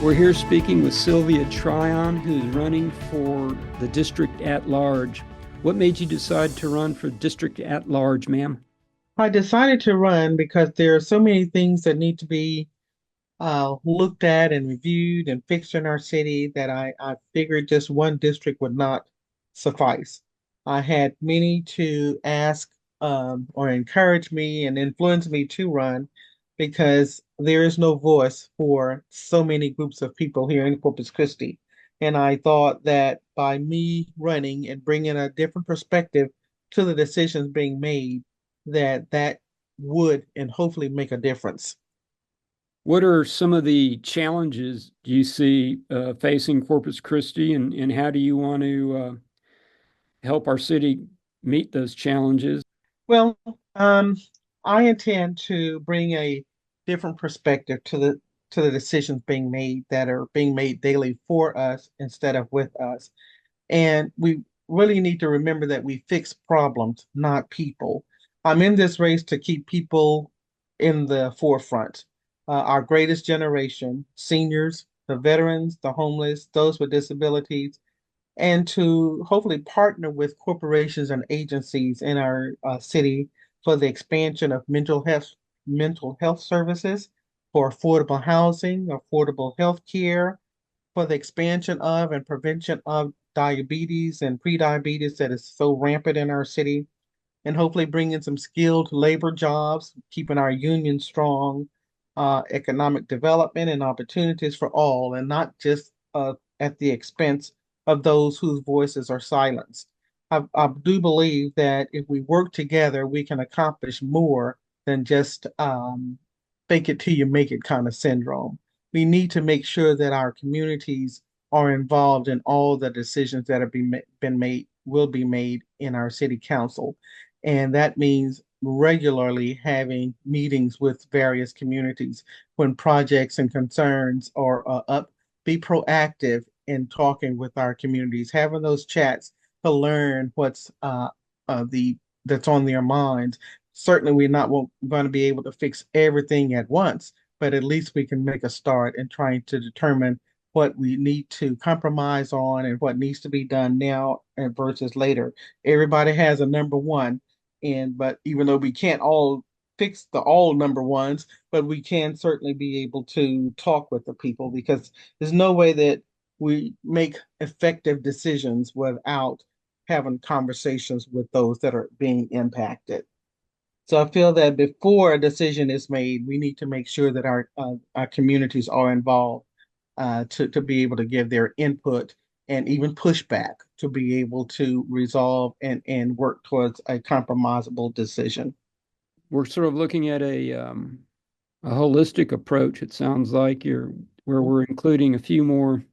We're here speaking with Sylvia Tryon, who's running for the district at large. What made you decide to run for district at large, ma'am? I decided to run because there are so many things that need to be looked at and reviewed and fixed in our city that I figured just one district would not suffice. I had many to ask or encourage me and influence me to run because there is no voice for so many groups of people here in Corpus Christi. And I thought that by me running and bringing a different perspective to the decisions being made, that would and hopefully make a difference. What are some of the challenges you see facing Corpus Christi, and how do you want to help our city meet those challenges? Well, um, I intend to bring a different perspective to the decisions being made that are being made daily for us instead of with us. And we really need to remember that we fix problems, not people. I'm in this race to keep people in the forefront. Our greatest generation, seniors, the veterans, the homeless, those with disabilities, and to hopefully partner with corporations and agencies in our city for the expansion of mental health services, for affordable housing, affordable health care, for the expansion of and prevention of diabetes and prediabetes that is so rampant in our city, and hopefully bringing some skilled labor jobs, keeping our union strong, economic development and opportunities for all, and not just at the expense of those whose voices are silenced. I do believe that if we work together, we can accomplish more than just fake it till you make it kind of syndrome. We need to make sure that our communities are involved in all the decisions that have been made, will be made in our city council. And that means regularly having meetings with various communities when projects and concerns are up. Be proactive in talking with our communities, having those chats to learn what's the that's on their minds. Certainly, we're not going to be able to fix everything at once, but at least we can make a start in trying to determine what we need to compromise on and what needs to be done now and versus later. Everybody has a number one, and but even though we can't all fix the all number ones, but we can certainly be able to talk with the people because there's no way that we make effective decisions without having conversations with those that are being impacted. So I feel that before a decision is made, we need to make sure that our communities are involved to be able to give their input and even pushback to be able to resolve and work towards a compromisable decision. We're sort of looking at a holistic approach. It sounds like you're where we're including a few more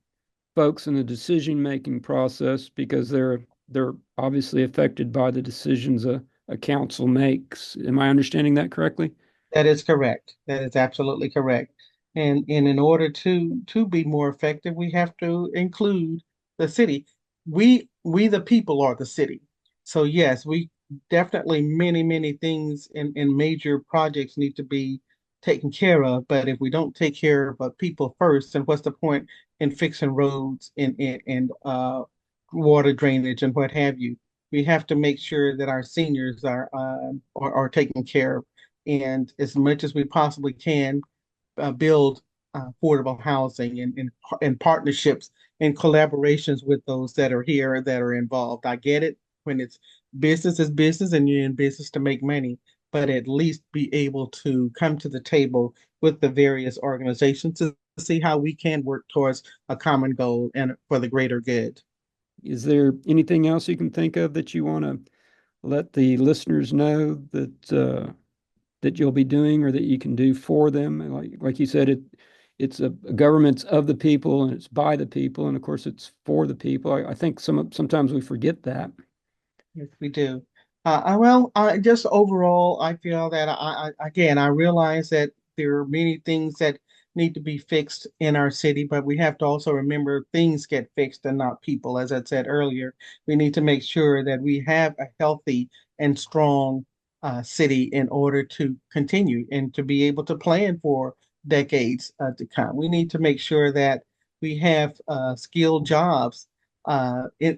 folks in the decision-making process because they're obviously affected by the decisions a council makes. Am I understanding that correctly? That is correct. That is absolutely correct. And in order to be more effective, we have to include the city. We the people are the city. So yes, we definitely many things in major projects need to be taken care of. But if we don't take care of people first, then what's the point in fixing roads and water drainage and what have you? We have to make sure that our seniors are taken care of and as much as we possibly can, build affordable housing and partnerships and collaborations with those that are here that are involved. I get it when it's business is business and you're in business to make money, but at least be able to come to the table with the various organizations to see how we can work towards a common goal and for the greater good. Is there anything else you can think of that you want to let the listeners know that you'll be doing or that you can do for them? Like you said, it's a government's of the people and it's by the people, and of course it's for the people. I think sometimes we forget that. Yes, we do. Just overall, I feel that again, I realize that there are many things that need to be fixed in our city, but we have to also remember things get fixed and not people. As I said earlier, we need to make sure that we have a healthy and strong city in order to continue and to be able to plan for decades to come. We need to make sure that we have skilled jobs,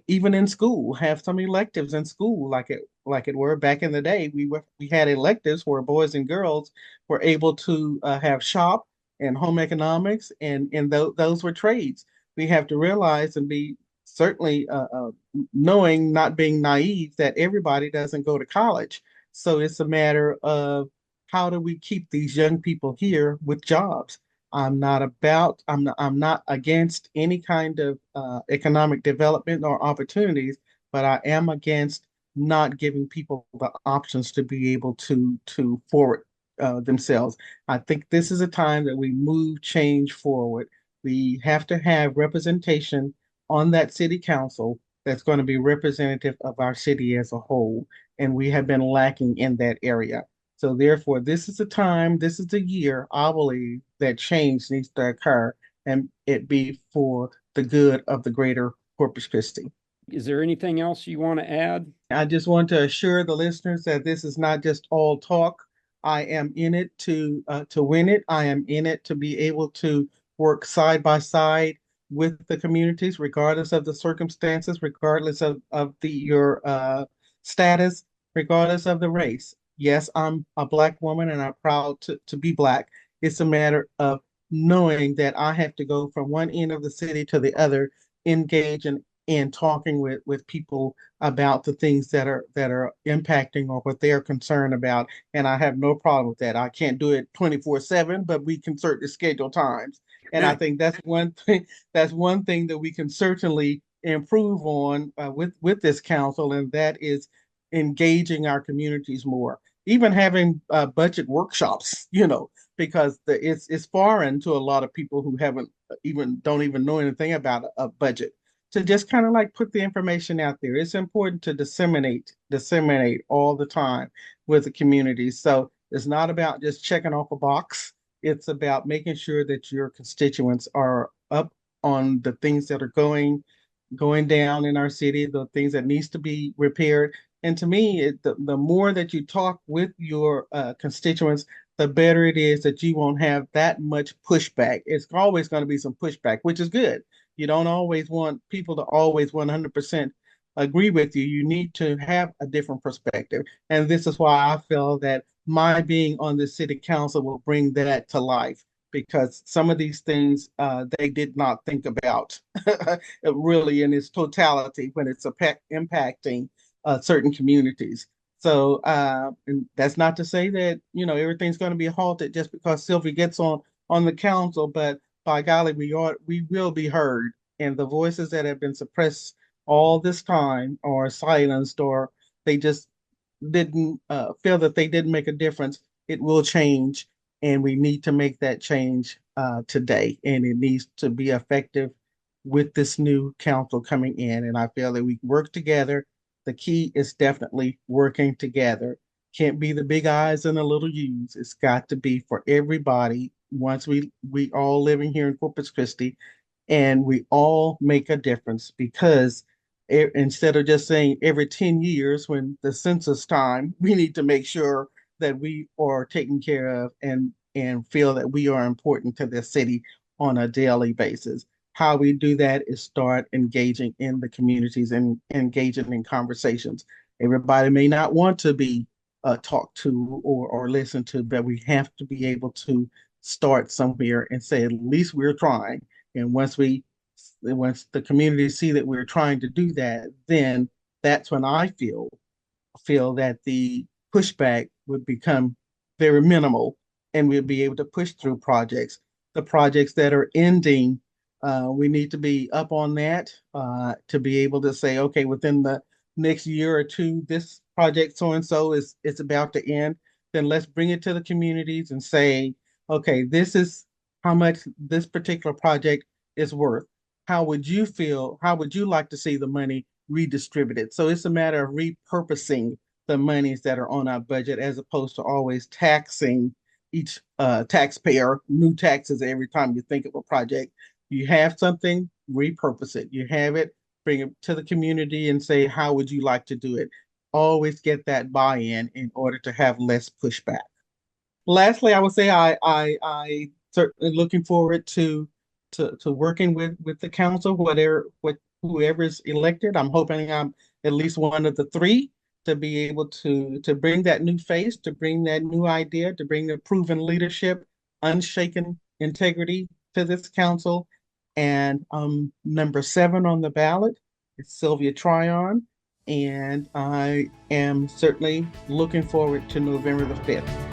even in school, have some electives in school, like it were back in the day. We had electives where boys and girls were able to have shop and home economics, and those were trades. We have to realize and be certainly knowing, not being naive, that everybody doesn't go to college. So it's a matter of how do we keep these young people here with jobs? I'm not against any kind of economic development or opportunities, but I am against not giving people the options to be able to forward themselves. I think this is a time that we move change forward. We have to have representation on that city council that's going to be representative of our city as a whole, and we have been lacking in that area. So therefore, this is the time, this is the year, I believe, that change needs to occur and it be for the good of the greater Corpus Christi. Is there anything else you want to add? I just want to assure the listeners that this is not just all talk. I am in it to win it. I am in it to be able to work side by side with the communities, regardless of the circumstances, regardless of your status, regardless of the race. Yes, I'm a Black woman and I'm proud to be Black. It's a matter of knowing that I have to go from one end of the city to the other, engage in talking with people about the things that are impacting or what they are concerned about. And I have no problem with that. I can't do it 24/7, but we can certainly schedule times. And I think that's one thing that we can certainly improve on with this council, and that is engaging our communities more. Even having budget workshops, because it's foreign to a lot of people who haven't even don't even know anything about a budget, to just kind of like put the information out there. It's important to disseminate all the time with the community. So it's not about just checking off a box. It's about making sure that your constituents are up on the things that are going down in our city, the things that needs to be repaired. And to me, the more that you talk with your constituents, the better it is that you won't have that much pushback. It's always going to be some pushback, which is good. You don't always want people to always 100% agree with you. You need to have a different perspective. And this is why I feel that my being on the city council will bring that to life, because some of these things they did not think about really in its totality when it's impacting certain communities. So and that's not to say that everything's going to be halted just because Sylvia gets on the council, but by golly, we will be heard, and the voices that have been suppressed all this time or silenced, or they just didn't feel that they didn't make a difference. It will change, and we need to make that change today, and it needs to be effective with this new council coming in. And I feel that we work together. The key is definitely working together. Can't be the big eyes and the little U's. It's got to be for everybody. Once we all living here in Corpus Christi, and we all make a difference, because instead of just saying every 10 years when the census time, we need to make sure that we are taken care of and feel that we are important to the city on a daily basis. How we do that is start engaging in the communities and engaging in conversations. Everybody may not want to be talked to or listened to, but we have to be able to start somewhere and say, at least we're trying. And once the community see that we're trying to do that, then that's when I feel that the pushback would become very minimal, and we'll be able to push through projects. The projects that are ending, we need to be up on that to be able to say, okay, within the next year or two, this project so and so is it's about to end. Then let's bring it to the communities and say, okay, this is how much this particular project is worth. How would you feel? How would you like to see the money redistributed? So it's a matter of repurposing the monies that are on our budget, as opposed to always taxing each taxpayer new taxes every time you think of a project. You have something, repurpose it. You have it, bring it to the community and say, how would you like to do it? Always get that buy-in in order to have less pushback. Lastly, I would say I certainly looking forward to working with the council, whoever is elected. I'm hoping I'm at least one of the three to be able to bring that new face, to bring that new idea, to bring the proven leadership, unshaken integrity to this council. And number 7 on the ballot is Sylvia Tryon. And I am certainly looking forward to November the 5th.